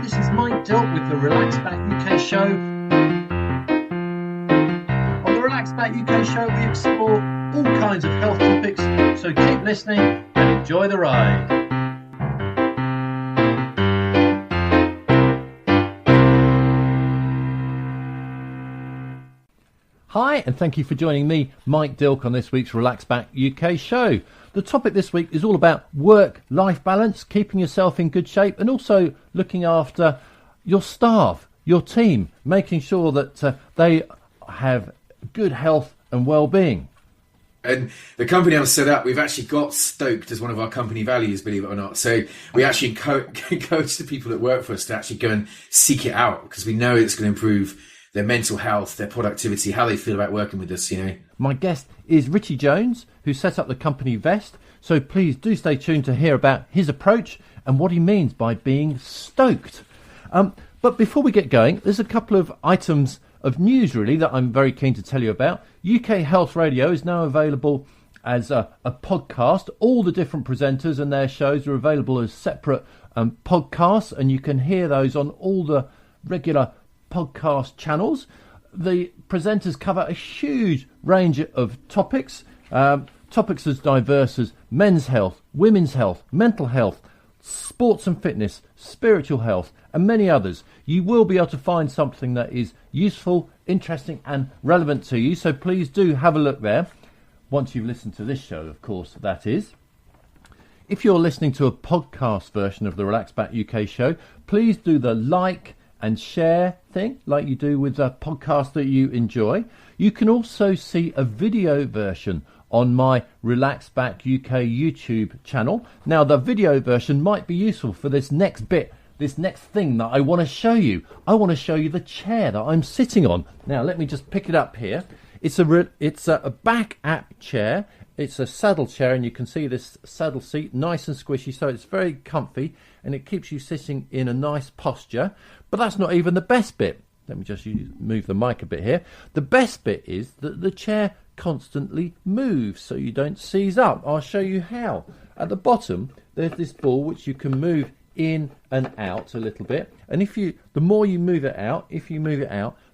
This is Mike Dilke with the Relaxback UK show. On the Relaxback UK show, we explore all kinds of health topics, so keep listening and enjoy the ride. Hi, and thank you for joining me, Mike Dilke, on this week's Relaxback UK show. The topic this week is all about work-life balance, keeping yourself in good shape, and also looking after your staff, your team, making sure that they have good health and well-being. And the company I've set up, we've actually got stoked as one of our company values, believe it or not. So we actually encourage the people that work for us to actually go and seek it out, because we know it's going to improve their mental health, their productivity, how they feel about working with us, you know. My guest is Richie Jones, who set up the company Vest. So please do stay tuned to hear about his approach and what he means by being stoked. But before we get going, there's a couple of items of news, really, that I'm very keen to tell you about. UK Health Radio is now available as a podcast. All the different presenters and their shows are available as separate podcasts, and you can hear those on all the regular podcast channels. The presenters cover a huge range of topics, topics as diverse as men's health, women's health, mental health, sports and fitness, spiritual health, and many others. You will be able to find something that is useful, interesting and relevant to you, so please do have a look there. Once you've listened to this show, of course, that is. If you're listening to a podcast version of the Relaxback UK show, please do the like and share thing like you do with a podcast that you enjoy. You can also see a video version on my Relaxback UK YouTube channel. Now, the video version might be useful for this next bit, this next thing that I want to show you. I want to show you the chair that I'm sitting on. Now, let me just pick it up here. It's a back app chair. It's a saddle chair, and you can see this saddle seat, nice and squishy, so it's very comfy, and it keeps you sitting in a nice posture. But that's not even the best bit. Let me just move the mic a bit here. The best bit is that the chair constantly moves, so you don't seize up. I'll show you how. At the bottom, there's this ball which you can move in and out a little bit, and the more you move it out,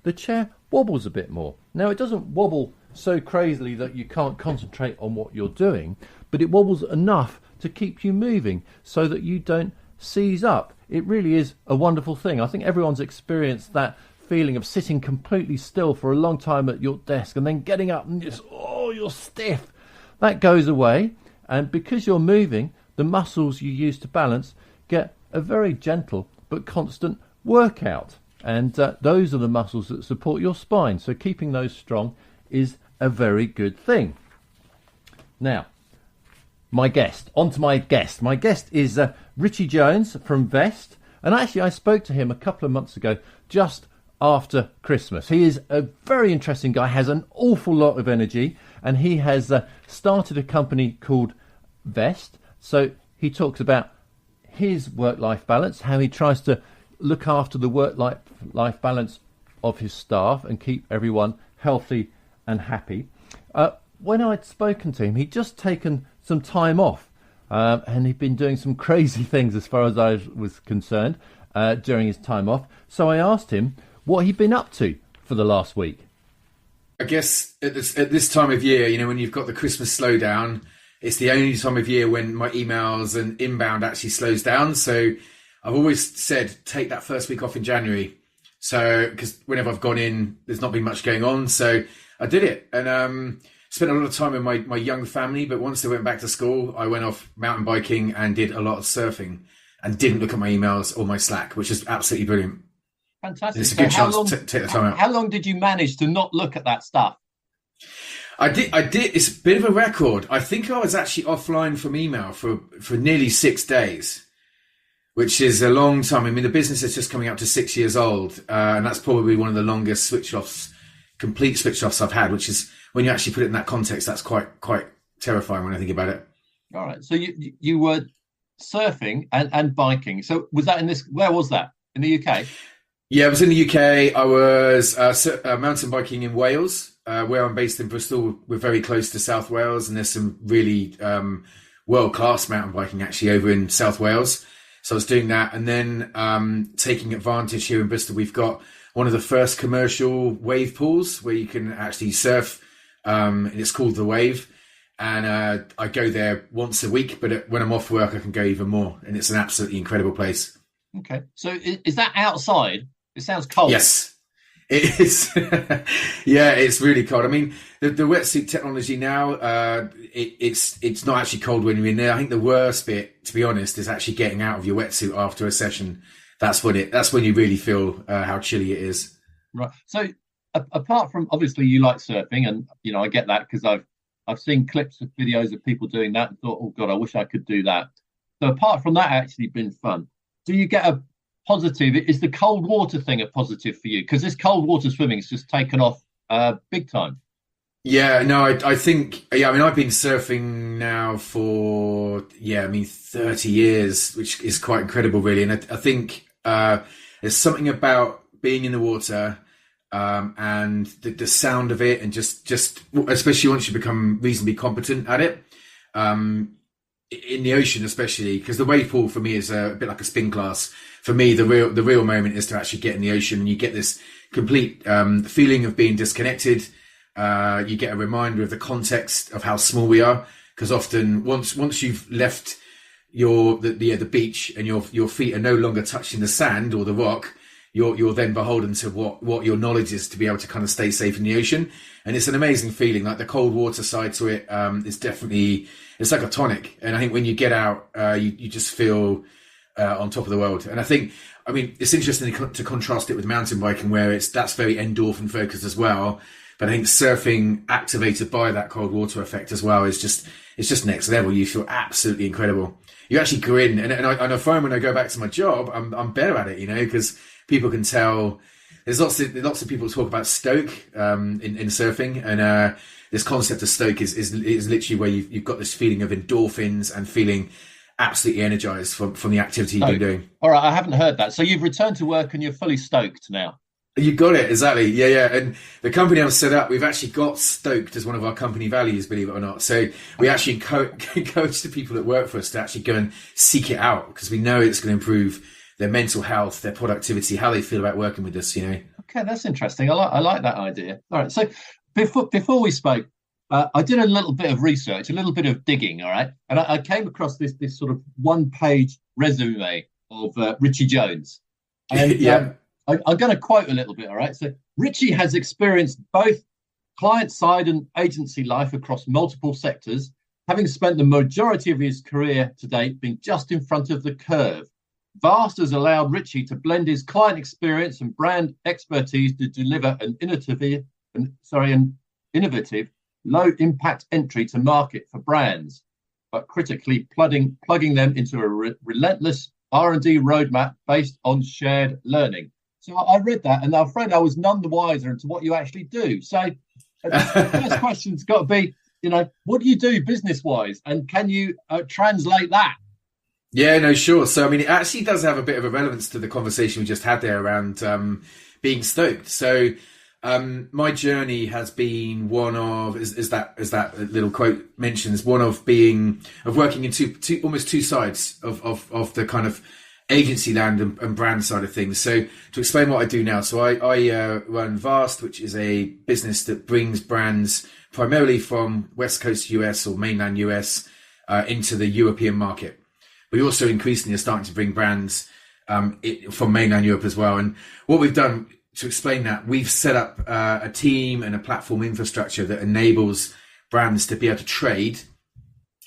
the chair wobbles a bit more. Now, it doesn't wobble so crazily that you can't concentrate on what you're doing, but it wobbles enough to keep you moving so that you don't seize up. It really is a wonderful thing. I think everyone's experienced that feeling of sitting completely still for a long time at your desk and then getting up and just, you're stiff. That goes away, and because you're moving, the muscles you use to balance get a very gentle but constant workout, and those are the muscles that support your spine, so keeping those strong is a very good thing. Now, my guest. My guest is Richie Jones from Vest, and actually I spoke to him a couple of months ago, just after Christmas. He is a very interesting guy, has an awful lot of energy, and he has started a company called Vest. So he talks about his work-life balance, how he tries to look after the work-life balance of his staff and keep everyone healthy and happy. When I'd spoken to him, he'd just taken some time off, and he'd been doing some crazy things as far as I was concerned during his time off. So I asked him what he'd been up to for the last week. I guess at this time of year, you know, when you've got the Christmas slowdown, it's the only time of year when my emails and inbound actually slows down. So I've always said, take that first week off in January. So, because whenever I've gone in, there's not been much going on. So I did it, and spent a lot of time with my young family. But once they went back to school, I went off mountain biking and did a lot of surfing and didn't look at my emails or my Slack, which is absolutely brilliant. Fantastic. It's a good chance to take the time out. How long did you manage to not look at that stuff? I did. It's a bit of a record. I think I was actually offline from email for nearly 6 days, which is a long time. I mean, the business is just coming up to 6 years old, and that's probably one of the longest complete switch offs I've had, which is, when you actually put it in that context, that's quite terrifying when I think about it. All right. So you were surfing and biking. So was that where was that? In the UK? Yeah, I was in the UK. I was mountain biking in Wales, where I'm based in Bristol. We're very close to South Wales, and there's some really world-class mountain biking actually over in South Wales. So I was doing that, and then taking advantage here in Bristol, we've got one of the first commercial wave pools where you can actually surf, and it's called The Wave. And I go there once a week, but when I'm off work, I can go even more. And it's an absolutely incredible place. Okay. So is that outside? It sounds cold. Yes, it is. Yeah, it's really cold. I mean, the wetsuit technology now, it's not actually cold when you're in there. I think the worst bit, to be honest, is actually getting out of your wetsuit after a session. That's when you really feel how chilly it is. Right. So apart from, obviously you like surfing, and I get that because I've seen clips of videos of people doing that and thought, oh God, I wish I could do that. So apart from that, actually been fun. Do you get a positive? Is the cold water thing a positive for you? Because this cold water swimming has just taken off big time. Yeah, no, I think, I mean, I've been surfing now for, 30 years, which is quite incredible, really. And I think there's something about being in the water and the sound of it, and just especially once you become reasonably competent at it, in the ocean especially, because the wave pool for me is a bit like a spin class. For me, the real moment is to actually get in the ocean, and you get this complete feeling of being disconnected. You get a reminder of the context of how small we are, because often once you've left the beach and your feet are no longer touching the sand or the rock, you're then beholden to what your knowledge is to be able to kind of stay safe in the ocean. And it's an amazing feeling. Like the cold water side to it is definitely, it's like a tonic. And I think when you get out, you just feel on top of the world. And I think, I mean, it's interesting to contrast it with mountain biking, where that's very endorphin focused as well. But I think surfing activated by that cold water effect as well is just next level. You feel absolutely incredible. You actually grin, and I find when I go back to my job, I'm better at it, because people can tell. There's lots of people talk about stoke in surfing, and this concept of stoke is literally where you've got this feeling of endorphins and feeling absolutely energized from the activity you've been doing. All right, I haven't heard that. So you've returned to work and you're fully stoked now. You got it, exactly. Yeah. And the company I've set up, we've actually got stoked as one of our company values, believe it or not. So we actually encourage the people that work for us to actually go and seek it out, because we know it's going to improve their mental health, their productivity, how they feel about working with us, Okay, that's interesting. I like that idea. All right. So before we spoke, I did a little bit of research, a little bit of digging, all right? And I came across this sort of one-page resume of Richie Jones. And yeah. I'm going to quote a little bit, all right? So Richie has experienced both client-side and agency life across multiple sectors, having spent the majority of his career to date being just in front of the curve. Vast has allowed Richie to blend his client experience and brand expertise to deliver an innovative, low-impact entry to market for brands, but critically plugging them into a relentless R&D roadmap based on shared learning. So I read that, and I'm afraid I was none the wiser into what you actually do. So the first question's got to be, what do you do business-wise, and can you translate that? Yeah, no, sure. So, I mean, it actually does have a bit of a relevance to the conversation we just had there around being stoked. So, my journey has been one of, as that little quote mentions, one of working in almost two sides of the kind of agency land and brand side of things. So to explain what I do now, so I run Vast, which is a business that brings brands primarily from West Coast US or mainland US into the European market. We also increasingly are starting to bring brands from mainland Europe as well. And what we've done to explain that, we've set up a team and a platform infrastructure that enables brands to be able to trade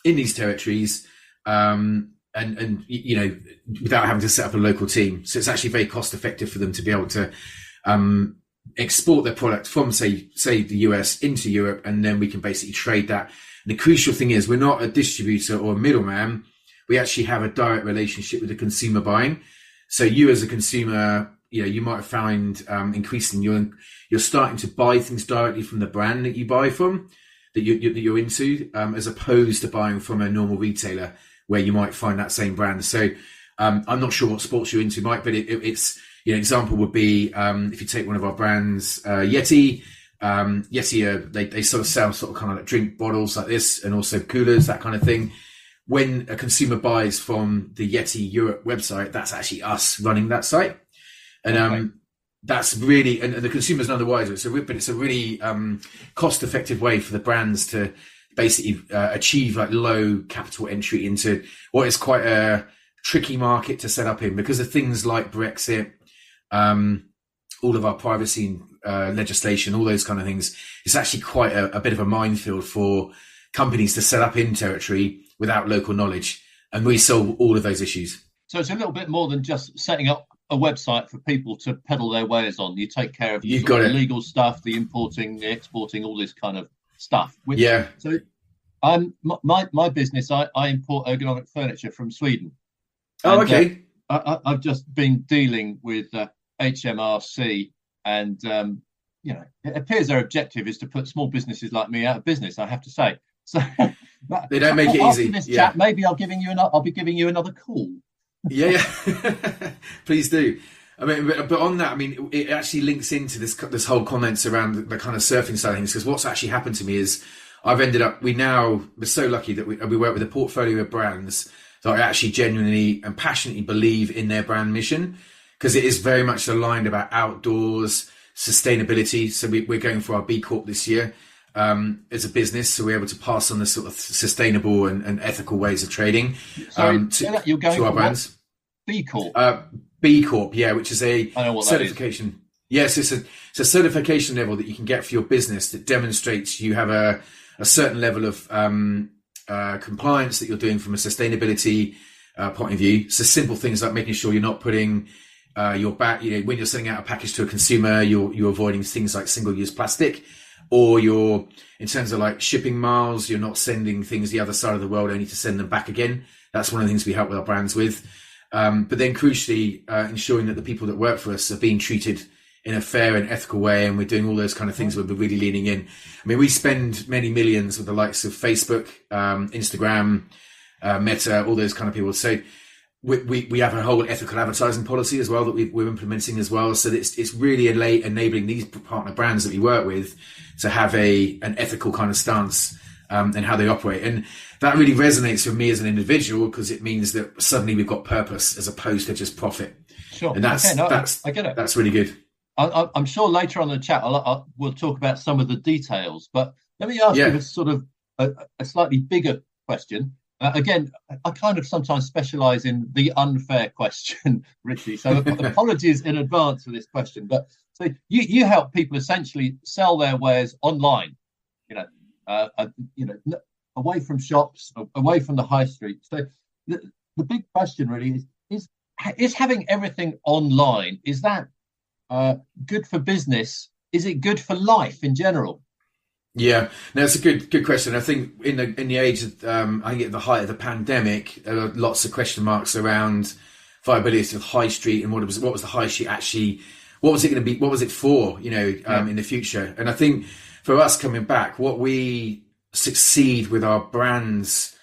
in these territories and without having to set up a local team. So it's actually very cost effective for them to be able to export their product from say the US into Europe, and then we can basically trade that. And the crucial thing is, we're not a distributor or a middleman. We actually have a direct relationship with the consumer buying. So you as a consumer, you might find increasingly you're starting to buy things directly from the brand that you buy from, that you're into, as opposed to buying from a normal retailer where you might find that same brand. So I'm not sure what sports you're into, Mike, but it's example would be if you take one of our brands, Yeti. Yeti, they sort of sell sort of kind of like drink bottles like this, and also coolers, that kind of thing. when a consumer buys from the Yeti Europe website, that's actually us running that site. And that's really, and the consumer's none the wiser. But it's a really cost-effective way for the brands to basically achieve like low capital entry into what is quite a tricky market to set up in because of things like Brexit, all of our privacy legislation, all those kind of things. It's actually quite a bit of a minefield for companies to set up in territory without local knowledge. And we solve all of those issues. So it's a little bit more than just setting up a website for people to peddle their wares on. You take care of the legal stuff, the importing, the exporting, all this kind of stuff. So my business, I import ergonomic furniture from Sweden. Oh, okay. I've just been dealing with HMRC, and it appears their objective is to put small businesses like me out of business, I have to say. So they don't make it easy. After this chat, maybe I'll be giving you another call. Yeah. Please do. I mean, but on that, I mean, it actually links into this whole comments around the kind of surfing side of things, because what's actually happened to me is we're so lucky that we work with a portfolio of brands that I actually genuinely and passionately believe in their brand mission, because it is very much aligned about outdoors, sustainability. So we're going for our B Corp this year as a business, so we're able to pass on the sort of sustainable and ethical ways of trading to our brands. B Corp? B Corp, yeah, which is a certification. Yes, it's a certification level that you can get for your business that demonstrates you have a certain level of compliance that you're doing from a sustainability point of view. So simple things like making sure you're not putting your back, when you're sending out a package to a consumer, you're avoiding things like single-use plastic, or in terms of like shipping miles, you're not sending things the other side of the world only to send them back again. That's one of the things we help with our brands with. But then crucially, ensuring that the people that work for us are being treated in a fair and ethical way, and we're doing all those kind of things where we're really leaning in. I mean, we spend many millions with the likes of Facebook, Instagram, Meta, all those kind of people. So we have a whole ethical advertising policy as well that we're implementing as well. So it's really enabling these partner brands that we work with to have an ethical kind of stance and how they operate. And that really resonates with me as an individual, because it means that suddenly we've got purpose as opposed to just profit. Sure. And I get it. That's really good. I'm sure later on in the chat we'll talk about some of the details, but let me ask you a sort of a slightly bigger question. Again, I kind of sometimes specialise in the unfair question, Richie. So apologies in advance for this question. But so you help people essentially sell their wares online, away from shops, away from the high street. So the big question really is having everything online, is that good for business? Is it good for life in general? Yeah, no, it's a good question. I think in the age of, I think at the height of the pandemic, there were lots of question marks around viability of high street and what was the high street actually, what was it going to be, what was it for, in the future. And I think for us coming back, what we succeed with our brands,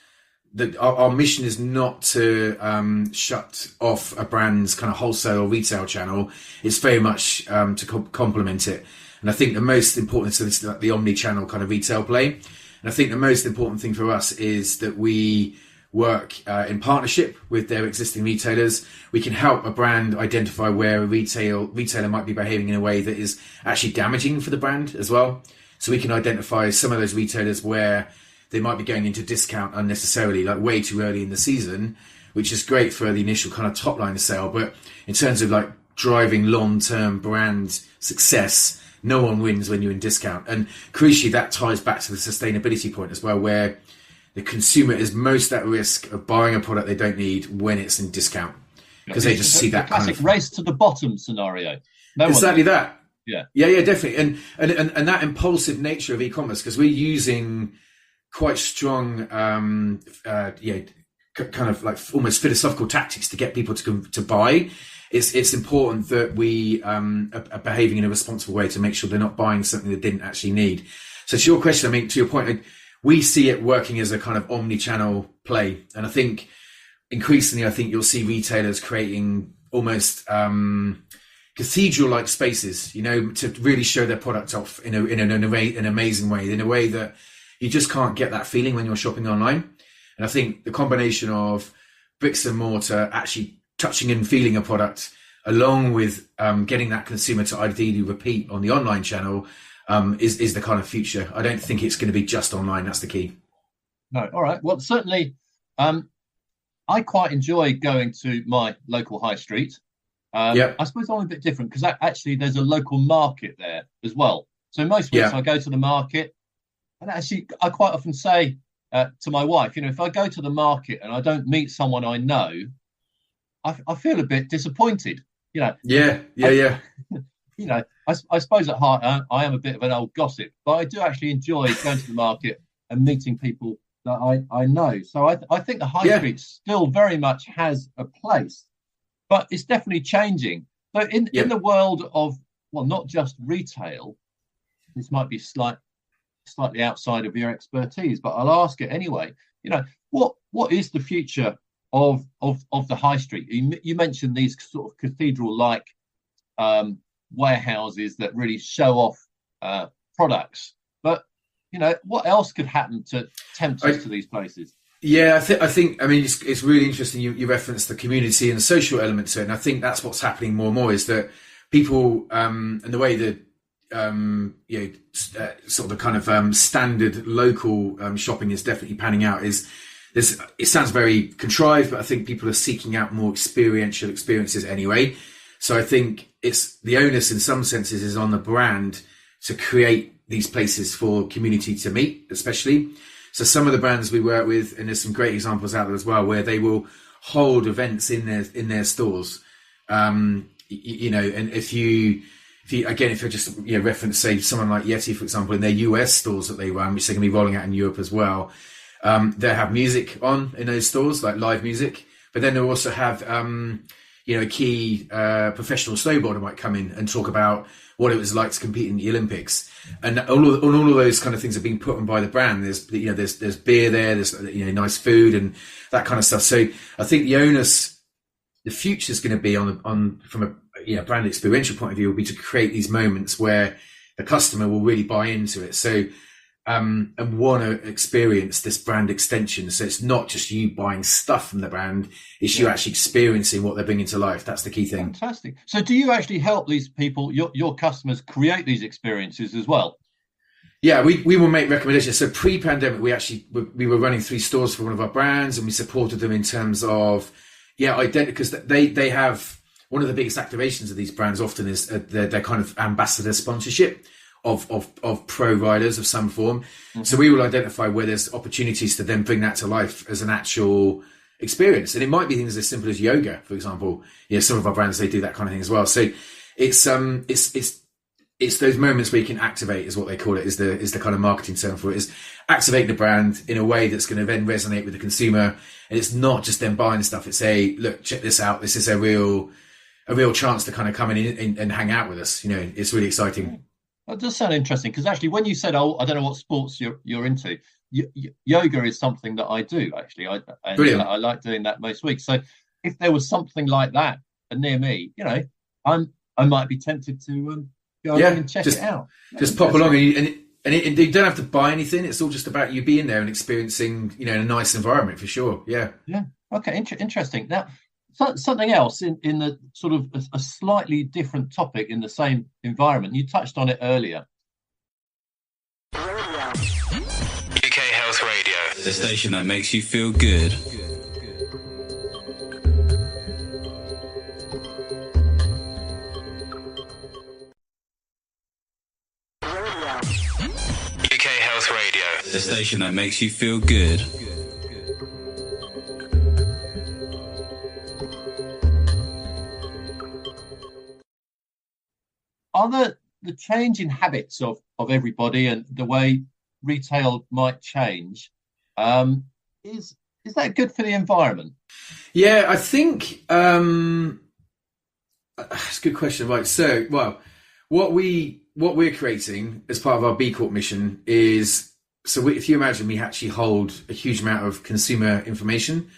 that our mission is not to shut off a brand's kind of wholesale or retail channel. It's very much to complement it. And I think the most important, so this is like the omni-channel kind of retail play. And I think the most important thing for us is that we work in partnership with their existing retailers. We can help a brand identify where a retailer might be behaving in a way that is actually damaging for the brand as well. So we can identify some of those retailers where they might be going into discount unnecessarily, like way too early in the season, which is great for the initial kind of top line of sale. But in terms of like driving long-term brand success, no one wins when you're in discount. And crucially, that ties back to the sustainability point as well, where the consumer is most at risk of buying a product they don't need when it's in discount, because they just see that classic kind of race to the bottom scenario. Exactly that. Yeah, definitely. And that impulsive nature of e-commerce, because we're using quite strong, kind of like almost philosophical tactics to get people to buy. It's important that we are behaving in a responsible way to make sure they're not buying something they didn't actually need. So to your question, I mean, to your point, we see it working as a kind of omni-channel play. And I think increasingly, you'll see retailers creating almost cathedral-like spaces, to really show their product off in an amazing way, in a way that you just can't get that feeling when you're shopping online. And I think the combination of bricks and mortar, actually touching and feeling a product, along with getting that consumer to ideally repeat on the online channel, is the kind of future. I don't think it's going to be just online. That's the key. No, all right. Well, certainly, I quite enjoy going to my local high street. I suppose I'm a bit different because actually there's a local market there as well. So most weeks I go to the market, and actually I quite often say to my wife, if I go to the market and I don't meet someone I know, I feel a bit disappointed. I suppose at heart I am a bit of an old gossip, but I do actually enjoy going to the market and meeting people that I know. So I think the high street still very much has a place, but it's definitely changing. So in the world of, well, not just retail, this might be slightly outside of your expertise, but I'll ask it anyway. What is the future of the high street? You mentioned these sort of cathedral-like warehouses that really show off products, but what else could happen to tempt us to these places? Yeah, I think. I mean, it's really interesting. You referenced the community and the social element to it, and I think that's what's happening more and more. Is that people and the way that sort of the kind of standard local shopping is definitely panning out. It sounds very contrived, but I think people are seeking out more experiential experiences anyway. So I think it's the onus in some senses is on the brand to create these places for community to meet, especially. So some of the brands we work with, and there's some great examples out there as well, where they will hold events in their stores. And if you just reference, say, someone like Yeti, for example, in their US stores that they run, which they're going to be rolling out in Europe as well, they'll have music on in those stores, like live music, but then they'll also have a key professional snowboarder might come in and talk about what it was like to compete in the Olympics, and all of those kind of things are being put on by the brand. There's beer there, there's nice food and that kind of stuff. So I think the future is going to be on from a brand experiential point of view, will be to create these moments where the customer will really buy into it. So and want to experience this brand extension. So it's not just you buying stuff from the brand, it's you actually experiencing what they're bringing to life. That's the key thing. Fantastic. So do you actually help these people, your customers, create these experiences as well? Yeah, we will make recommendations. So pre-pandemic, we were running 3 stores for one of our brands, and we supported them in terms of, because they have one of the biggest activations of these brands often is their kind of ambassador sponsorship of pro riders of some form. Mm-hmm. So we will identify where there's opportunities to then bring that to life as an actual experience. And it might be things as simple as yoga, for example. Some of our brands, they do that kind of thing as well. So it's those moments where you can activate, is what they call it, is the kind of marketing term for it, is activate the brand in a way that's going to then resonate with the consumer. And it's not just them buying stuff. It's look, check this out. This is a real chance to kind of come in and hang out with us. It's really exciting. That does sound interesting, because actually when you said, I don't know what sports you're into, yoga is something that I do, actually. I like doing that most weeks. So if there was something like that near me, I might be tempted to go along and check it out. Just pop along, and you don't have to buy anything. It's all just about you being there and experiencing, a nice environment for sure. Yeah. Yeah. Okay. Interesting. Now, something else in the sort of a slightly different topic in the same environment. You touched on it earlier. UK Health Radio, the station that makes you feel good. UK Health Radio, the station that makes you feel good. Are the change in habits of everybody and the way retail might change, is that good for the environment? Yeah, I think it's a good question. Right, so what we're creating as part of our B Corp mission is, if you imagine we actually hold a huge amount of consumer information,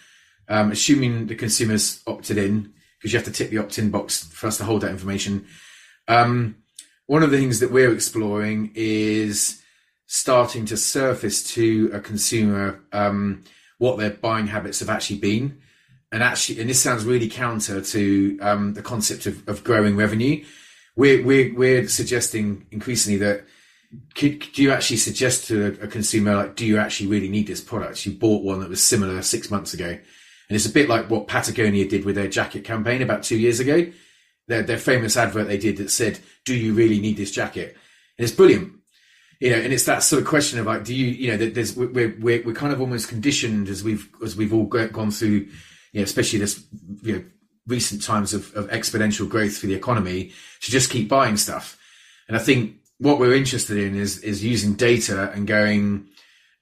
assuming the consumer's opted in, because you have to tick the opt-in box for us to hold that information. One of the things that we're exploring is starting to surface to a consumer what their buying habits have actually been. And this sounds really counter to the concept of growing revenue. We're suggesting increasingly that do you actually suggest to a consumer, like, do you actually really need this product? You bought one that was similar 6 months ago. And it's a bit like what Patagonia did with their jacket campaign about 2 years ago. Their famous advert they did that said, do you really need this jacket? And it's brilliant. And it's that sort of question of like, do you, we're kind of almost conditioned as we've all gone through, especially this, recent times of exponential growth for the economy, to just keep buying stuff. And I think what we're interested in is using data and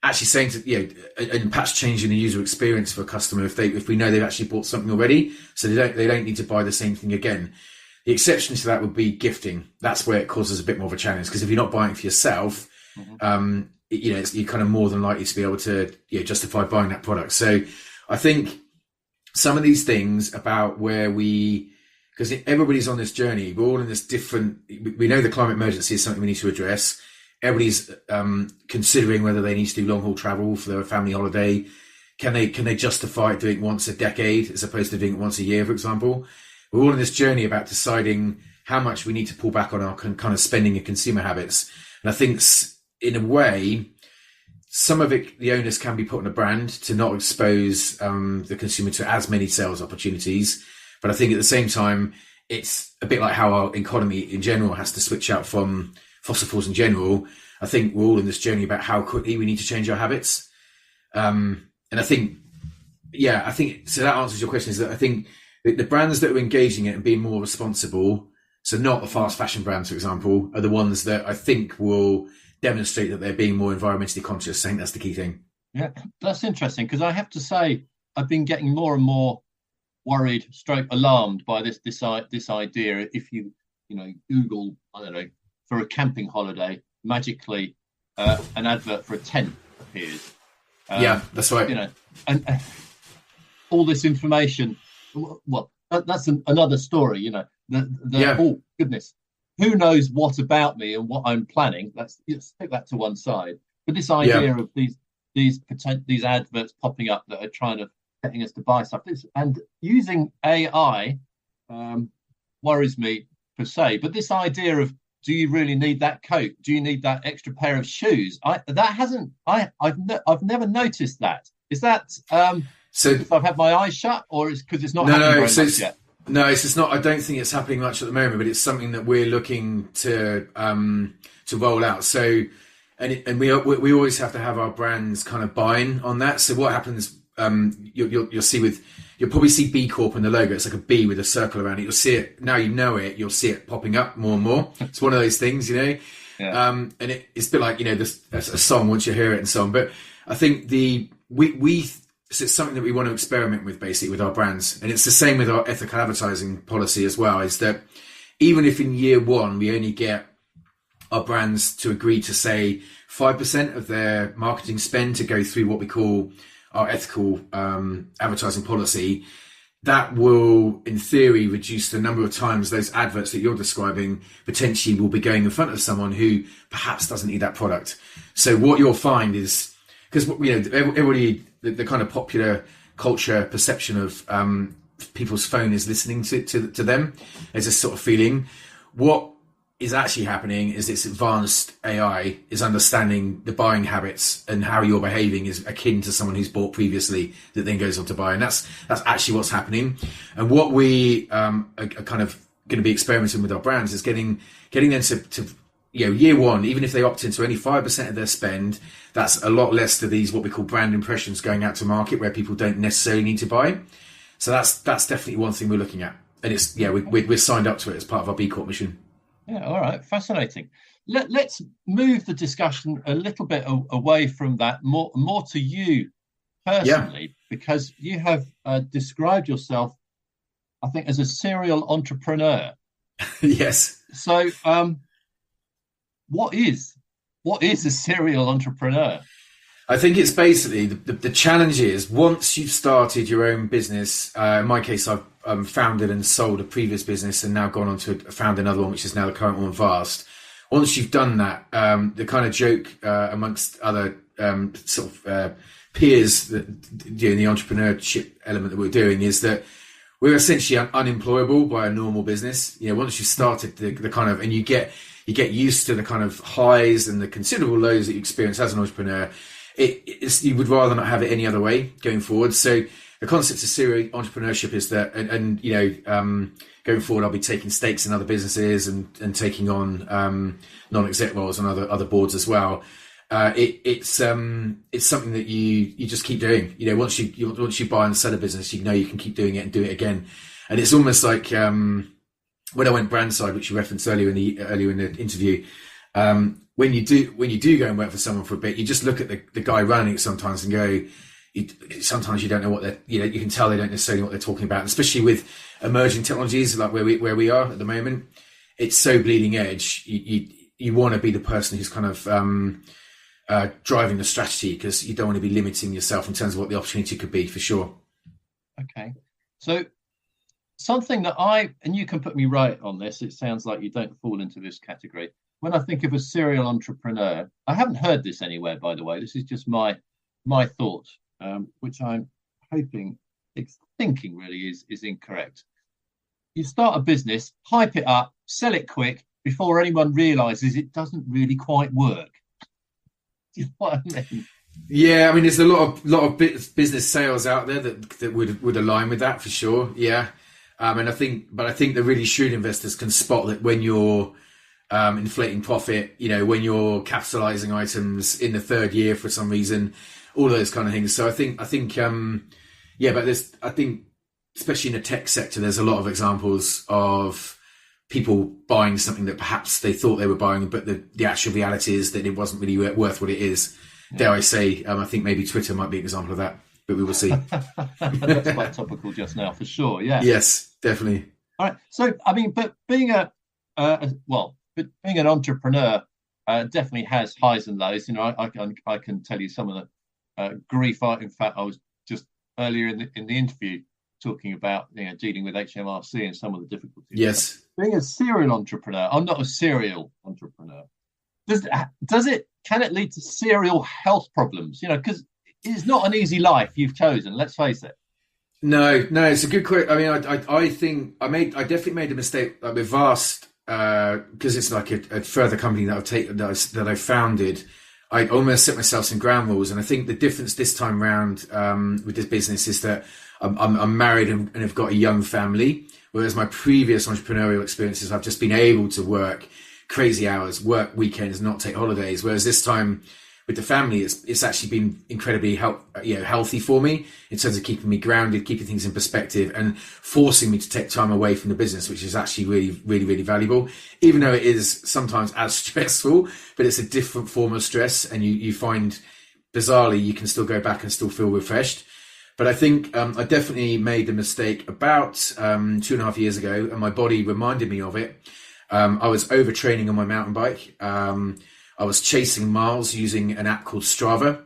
actually saying to, and perhaps changing the user experience for a customer if we know they've actually bought something already, so they don't need to buy the same thing again. The exception to that would be gifting. That's where it causes a bit more of a challenge, because if you're not buying for yourself, you're kind of more than likely to be able to justify buying that product. So I think some of these things about because everybody's on this journey, we're all in this different, we know the climate emergency is something we need to address. Everybody's considering whether they need to do long haul travel for their family holiday. Can they justify doing it once a decade as opposed to doing it once a year, for example? We're all in this journey about deciding how much we need to pull back on our kind of spending and consumer habits. And I think in a way, some of it, the onus can be put on a brand to not expose the consumer to as many sales opportunities. But I think at the same time, it's a bit like how our economy in general has to switch out from fossil fuels in general. I think we're all in this journey about how quickly we need to change our habits. And I think so that answers your question, is that I think the brands that are engaging it and being more responsible, so not the fast fashion brands, for example, are the ones that I think will demonstrate that they're being more environmentally conscious. I think that's the key thing. Yeah, that's interesting, because I have to say I've been getting more and more worried, alarmed by this idea. If you Google, I don't know, for a camping holiday, magically an advert for a tent appears. Yeah, that's right. And all this information. Well, that's another story. Oh goodness, who knows what about me and what I'm planning? Let's stick that to one side. But this idea of these adverts popping up that are getting us to buy stuff, and using AI worries me per se. But this idea of, do you really need that coat? Do you need that extra pair of shoes? I've never noticed that. Is that so if I've had my eyes shut, or is because it's not happening very much yet? No, it's not. I don't think it's happening much at the moment, but it's something that we're looking to roll out. So, and we always have to have our brands kind of buy-in on that. So what happens? You'll probably see B Corp in the logo. It's like a B with a circle around it. You'll see it now. You'll see it popping up more and more. It's one of those things, Yeah. And it's a bit like a song once you hear it and so on. But I think so it's something that we want to experiment with, basically, with our brands. And it's the same with our ethical advertising policy as well, is that even if in year one we only get our brands to agree to, say, 5% of their marketing spend to go through what we call our ethical advertising policy, that will, in theory, reduce the number of times those adverts that you're describing potentially will be going in front of someone who perhaps doesn't need that product. So what you'll find is, because everybody, the kind of popular culture perception of people's phone is listening to them. There's this sort of feeling. What is actually happening is this advanced AI is understanding the buying habits, and how you're behaving is akin to someone who's bought previously that then goes on to buy. And that's actually what's happening. And what we are kind of going to be experimenting with our brands is getting them to year one, even if they opt into only 5% of their spend, that's a lot less to these what we call brand impressions going out to market, where people don't necessarily need to buy. So that's definitely one thing we're looking at, and it's we're signed up to it as part of our B Corp mission. Yeah, all right, fascinating. Let's move the discussion a little bit away from that, more to you personally, because you have described yourself, I think, as a serial entrepreneur. Yes. So, what is a serial entrepreneur? I think it's basically the challenge is, once you've started your own business, in my case, I've founded and sold a previous business and now gone on to found another one, which is now the current one, Vast. Once you've done that, the kind of joke amongst other peers that doing the entrepreneurship element that we're doing is that we're essentially unemployable by a normal business. Once you've started the kind of, and you get used to the kind of highs and the considerable lows that you experience as an entrepreneur, you would rather not have it any other way going forward. So the concept of serial entrepreneurship is that, and going forward, I'll be taking stakes in other businesses and taking on non-exec roles on other boards as well. It's something that you just keep doing. Once you buy and sell a business, you can keep doing it and do it again. And it's almost like when I went brand side, which you referenced earlier in the interview. When you do go and work for someone for a bit, you just look at the guy running it sometimes and go. Sometimes you don't know what you can tell they don't necessarily know what they're talking about, especially with emerging technologies like where we are at the moment. It's so bleeding edge. You want to be the person who's kind of driving the strategy, because you don't want to be limiting yourself in terms of what the opportunity could be, for sure. Okay, so something that and you can put me right on this, it sounds like you don't fall into this category. When I think of a serial entrepreneur, I haven't heard this anywhere, by the way. This is just my thought, which I'm thinking really is incorrect. You start a business, hype it up, sell it quick before anyone realizes it doesn't really quite work. Do you know what I mean? Yeah, I mean, there's a lot of business sales out there that would align with that, for sure. Yeah, and I think the really shrewd investors can spot that when you're inflating profit, when you're capitalizing items in the third year for some reason, all those kind of things. So I think especially in the tech sector, there's a lot of examples of people buying something that perhaps they thought they were buying, but the actual reality is that it wasn't really worth what it is. Yeah. Dare I say, I think maybe Twitter might be an example of that, but we will see. That's quite topical just now, for sure. Yeah. Yes, definitely. All right. So, I mean, but being being an entrepreneur definitely has highs and lows. I can tell you some of the grief. In fact, I was just earlier in the interview talking about dealing with HMRC and some of the difficulties. Yes. Being a serial entrepreneur, I'm not a serial entrepreneur. Can it lead to serial health problems? Because it's not an easy life you've chosen. Let's face it. No, it's a good question. I mean, I think I definitely made a mistake with Vast, because it's like a further company that I founded. I almost set myself some ground rules, and I think the difference this time round with this business is that I'm married and have got a young family, whereas my previous entrepreneurial experiences, I've just been able to work crazy hours, work weekends, not take holidays. Whereas this time with the family, it's actually been incredibly healthy for me in terms of keeping me grounded, keeping things in perspective, and forcing me to take time away from the business, which is actually really, really, really valuable. Even though it is sometimes as stressful, but it's a different form of stress, and you find bizarrely you can still go back and still feel refreshed. But I think I definitely made a mistake about 2.5 years ago, and my body reminded me of it. I was overtraining on my mountain bike. I was chasing miles using an app called Strava.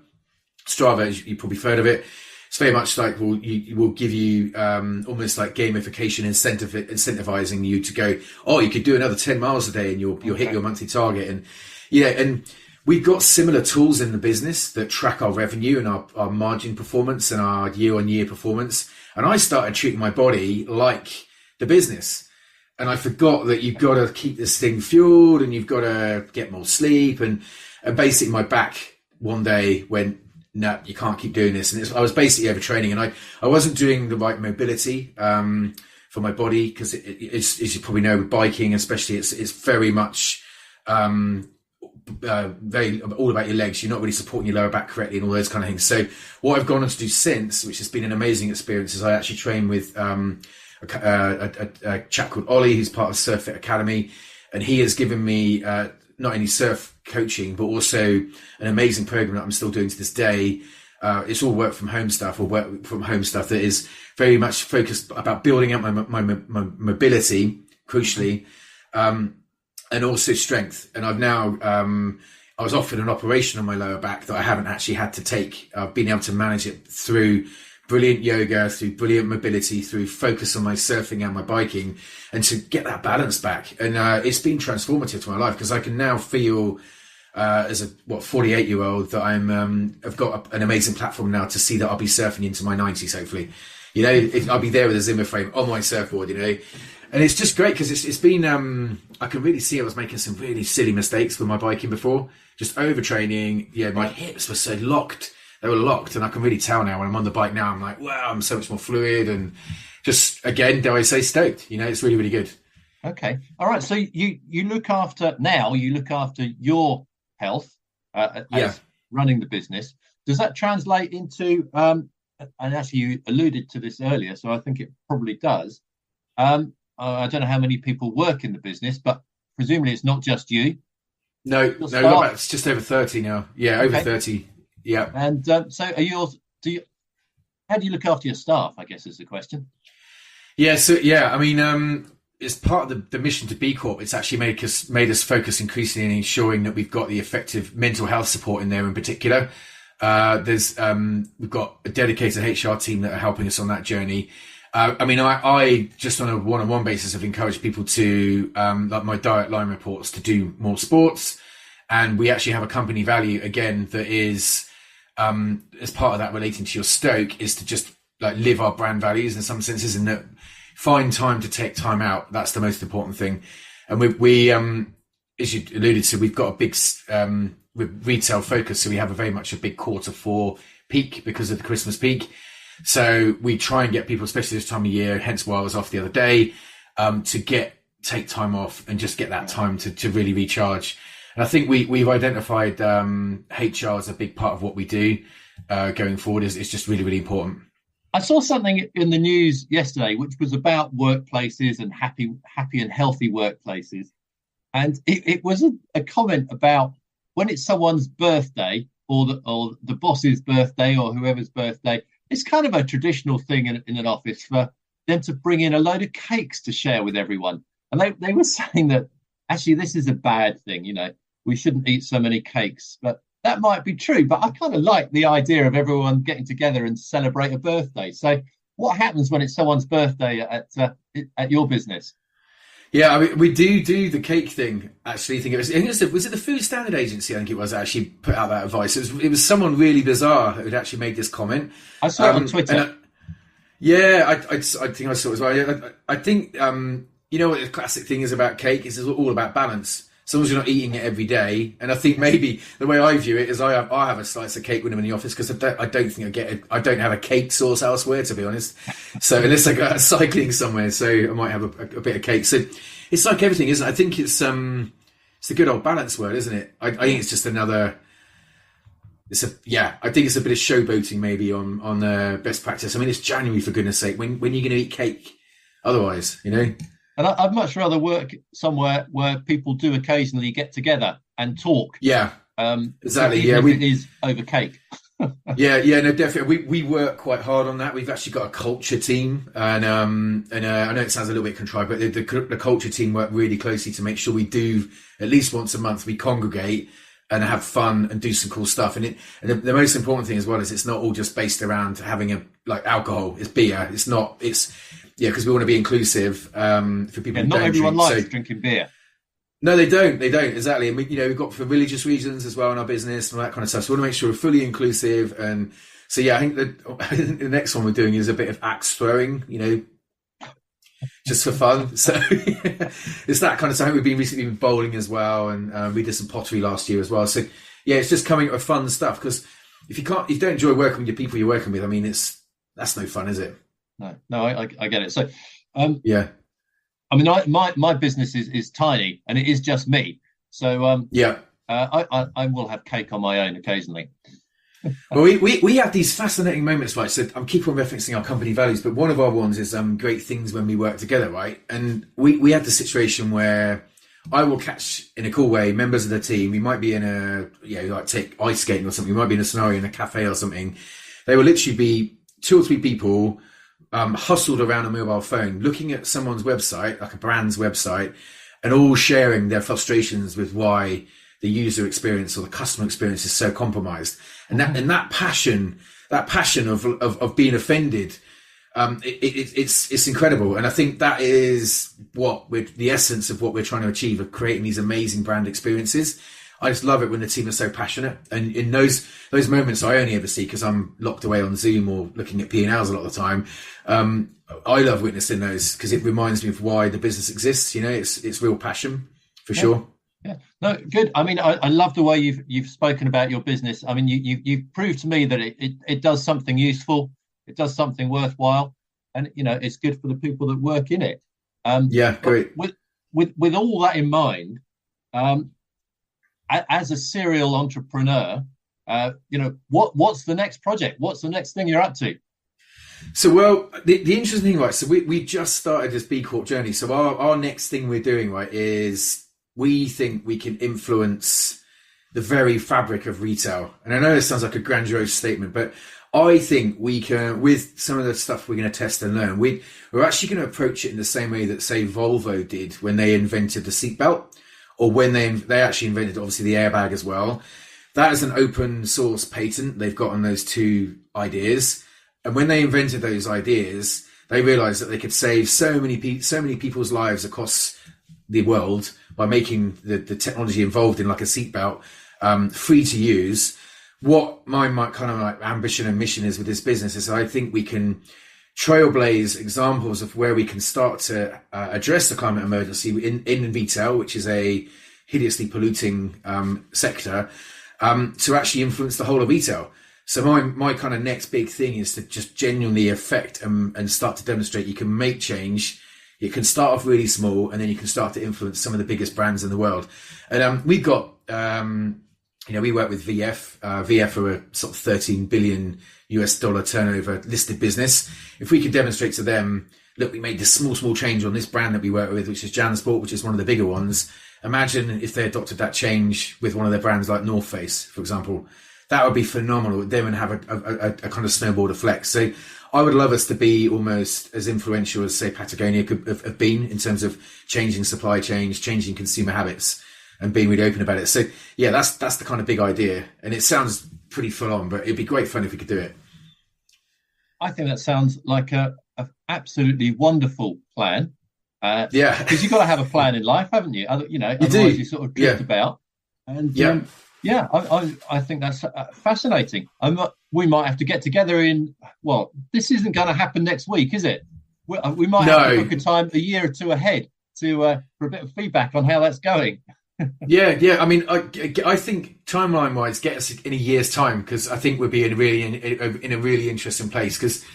Strava, you probably heard of it. It's very much like will give you almost like gamification, incentivizing you to go, you could do another 10 miles a day and you'll hit your monthly target. And and we've got similar tools in the business that track our revenue and our margin performance and our year-on-year performance. And I started treating my body like the business. And I forgot that you've got to keep this thing fueled and you've got to get more sleep. And basically my back one day went, no, you can't keep doing this. And I was basically overtraining, and I wasn't doing the right mobility for my body, because it's, as you probably know, with biking especially, it's very much very all about your legs. You're not really supporting your lower back correctly and all those kind of things. So what I've gone on to do since, which has been an amazing experience, is I actually train with a chap called Ollie, who's part of Surf Fit Academy, and he has given me not only surf coaching but also an amazing program that I'm still doing to this day. It's all work from home stuff that is very much focused about building up my mobility, crucially, and also strength. And I've now I was offered an operation on my lower back that I haven't actually had to take. I've been able to manage it through brilliant yoga, through brilliant mobility, through focus on my surfing and my biking, and to get that balance back. And it's been transformative to my life, because I can now feel as a 48-year-old that I've got an amazing platform now to see that I'll be surfing into my 90s, hopefully. You know, I'll be there with a Zimmer frame on my surfboard, you know. And it's just great because it's been, I can really see I was making some really silly mistakes with my biking before. Just overtraining. Yeah, my hips were so locked. They were locked, and I can really tell now when I'm on the bike now, I'm like, wow, I'm so much more fluid and just, again, dare I say, stoked. You know, it's really, really good. Okay. All right. So you look after your health as running the business. Does that translate into, and actually you alluded to this earlier, so I think it probably does. I don't know how many people work in the business, but presumably it's not just you. No, it's just over 30 now. Yeah, over 30. Yeah. And so how do you look after your staff, I guess is the question. Yeah, so I mean, it's part of the mission to B Corp. It's actually made us focus increasingly on ensuring that we've got the effective mental health support in there in particular. We've got a dedicated HR team that are helping us on that journey. I mean, I just on a one-on-one basis have encouraged people to, like my direct line reports, to do more sports. And we actually have a company value, again, that is, as part of that relating to your stoke, is to just like live our brand values in some senses, and that find time to take time out. That's the most important thing. And we as you alluded to, we've got a big, with retail focus. So we have very much a big Q4 peak because of the Christmas peak. So we try and get people, especially this time of year, hence why I was off the other day, to take time off and just get that time to really recharge. And I think we've identified HR as a big part of what we do going forward. It's just really, really important. I saw something in the news yesterday, which was about workplaces and happy and healthy workplaces. And it was a comment about when it's someone's birthday or the boss's birthday or whoever's birthday, it's kind of a traditional thing in an office for them to bring in a load of cakes to share with everyone. And they were saying that actually this is a bad thing, you know, we shouldn't eat so many cakes. But that might be true. But I kind of like the idea of everyone getting together and celebrate a birthday. So what happens when it's someone's birthday at your business? Yeah, I mean, we do the cake thing. Actually, was it the Food Standard Agency? I think it was actually put out that advice. It was someone really bizarre who had actually made this comment. I saw it on Twitter. I think I saw it as well. I think you know what the classic thing is about cake is it's all about balance. As long as you're not eating it every day, and I think maybe the way I view it is I have a slice of cake when I'm in the office because I don't think I don't have a cake sauce elsewhere, to be honest. So unless I go out cycling somewhere, so I might have a bit of cake. So it's like everything, isn't it? I think it's the good old balance word, isn't it? I think it's just another. I think it's a bit of showboating maybe on best practice. I mean, it's January, for goodness sake. When are you going to eat cake? Otherwise, you know. And I'd much rather work somewhere where people do occasionally get together and talk. Yeah, exactly. Yeah, it is over cake. No, definitely. We work quite hard on that. We've actually got a culture team, and I know it sounds a little bit contrived, but the culture team work really closely to make sure we do at least once a month. We congregate and have fun and do some cool stuff. And the most important thing as well is it's not all just based around having like alcohol. It's beer. It's not. Because we want to be inclusive for people. Yeah, not everyone likes drinking beer. No, they don't. Exactly. And we've got for religious reasons as well in our business and all that kind of stuff. So we want to make sure we're fully inclusive. And so, I think the next one we're doing is a bit of axe throwing, you know, just for fun. So it's that kind of stuff. We've recently been bowling as well. And we did some pottery last year as well. So it's just coming up with fun stuff. Because if you don't enjoy working with the people you're working with, I mean, that's no fun, is it? No, I get it. So, I mean, my business is tiny, and it is just me. So, I will have cake on my own occasionally. Well, we have these fascinating moments, right? So I'm keep on referencing our company values, but one of our ones is great things when we work together, right? And we had the situation where I will catch in a cool way members of the team. We might be in like take ice skating or something. We might be in a scenario in a cafe or something. They will literally be 2 or 3 people. Hustled around a mobile phone, looking at someone's website, like a brand's website, and all sharing their frustrations with why the user experience or the customer experience is so compromised. And that passion of being offended, it's incredible. And I think that is the essence of what we're trying to achieve, of creating these amazing brand experiences. I just love it when the team are so passionate. And in those moments I only ever see because I'm locked away on Zoom or looking at P&Ls a lot of the time. I love witnessing those because it reminds me of why the business exists. It's real passion for sure. Yeah, no, good. I mean, I love the way you've spoken about your business. I mean, you've proved to me that it does something useful, it does something worthwhile, and it's good for the people that work in it. Great. With all that in mind, as a serial entrepreneur, what's the next project? What's the next thing you're up to? So, well, the interesting thing, right? So we just started this B Corp journey. So our next thing we're doing, right, is we think we can influence the very fabric of retail. And I know this sounds like a grandiose statement, but I think we can, with some of the stuff we're going to test and learn, we're actually going to approach it in the same way that, say, Volvo did when they invented the seatbelt, or when they actually invented, obviously, the airbag as well. That is an open source patent they've got on those two ideas. And when they invented those ideas, they realized that they could save so many people's lives across the world by making the technology involved in like a seatbelt free to use. What my kind of like ambition and mission is with this business is I think we can trailblaze examples of where we can start to address the climate emergency in retail, which is a hideously polluting sector, to actually influence the whole of retail. So my kind of next big thing is to just genuinely affect and start to demonstrate you can make change. You can start off really small, and then you can start to influence some of the biggest brands in the world. And we've got, we work with VF. VF are a sort of $13 billion US turnover listed business. If we could demonstrate to them, look, we made this small change on this brand that we work with, which is Jansport, which is one of the bigger ones. Imagine if they adopted that change with one of their brands like North Face, for example. That would be phenomenal. They would have a kind of snowball effect. So I would love us to be almost as influential as, say, Patagonia could have been in terms of changing supply chains, changing consumer habits, and being really open about it. So yeah, that's the kind of big idea. And it sounds pretty full on, but it'd be great fun if we could do it. I think that sounds like a absolutely wonderful plan. Because you've got to have a plan in life, haven't you? Otherwise you sort of drift about. And I think that's fascinating. We might have to get together this isn't going to happen next week, is it? We might have to book a time a year or two ahead for a bit of feedback on how that's going. Yeah. I mean, I think timeline wise, get us in a year's time, because I think we'll be in a really interesting place. Because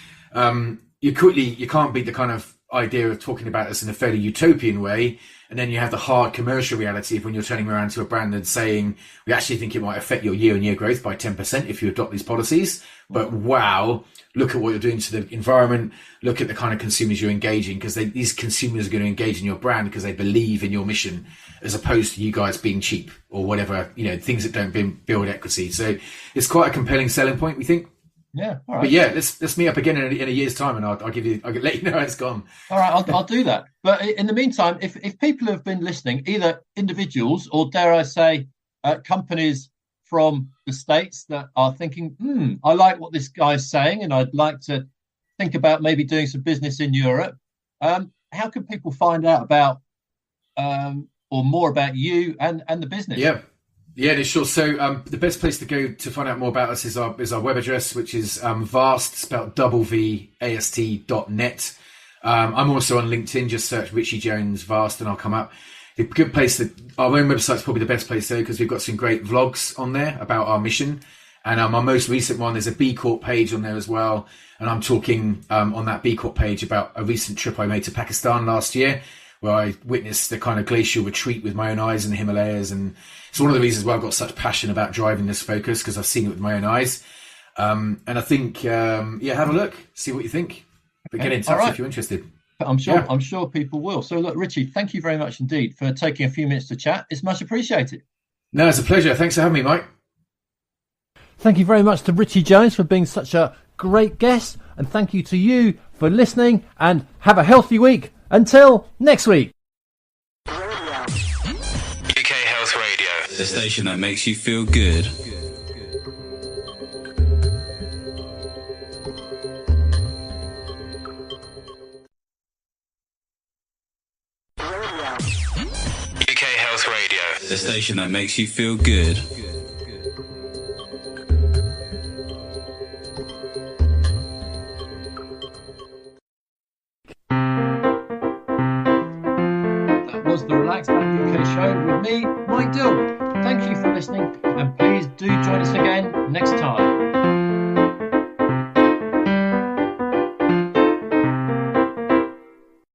you can't beat the kind of idea of talking about this in a fairly utopian way, and then you have the hard commercial reality of when you're turning around to a brand and saying, we actually think it might affect your year-on-year growth by 10% if you adopt these policies. But wow, look at what you're doing to the environment. Look at the kind of consumers you're engaging, because these consumers are going to engage in your brand because they believe in your mission, as opposed to you guys being cheap or whatever, things that don't build equity. So it's quite a compelling selling point, we think. Yeah, all right. But yeah, let's meet up again in a year's time, and I'll let you know how it's gone. All right, I'll do that. But in the meantime, if people have been listening, either individuals or, dare I say, companies from the States that are thinking, I like what this guy's saying, and I'd like to think about maybe doing some business in Europe, how can people find out about or more about you and the business? Yeah, sure. So the best place to go to find out more about us is our web address, which is vast, spelled VAST.net. I'm also on LinkedIn. Just search Richie Jones Vast and I'll come up. A good place our own website's probably the best place though, because we've got some great vlogs on there about our mission. And our most recent one, there's a B Corp page on there as well. And I'm talking on that B Corp page about a recent trip I made to Pakistan last year, where I witnessed the kind of glacial retreat with my own eyes in the Himalayas. And it's one of the reasons why I've got such passion about driving this focus, because I've seen it with my own eyes. And I think, have a look, see what you think. But get in touch if you're interested. I'm sure people will. So look, Richie, thank you very much indeed for taking a few minutes to chat. It's much appreciated. No, it's a pleasure. Thanks for having me, Mike. Thank you very much to Richie Jones for being such a great guest. And thank you to you for listening, and have a healthy week. Until next week. UK Health Radio, the station that makes you feel good. UK Health Radio, the station that makes you feel good. That was the Relaxback UK show with me, Mike Dilke. Thank you for listening, and please do join us again next time.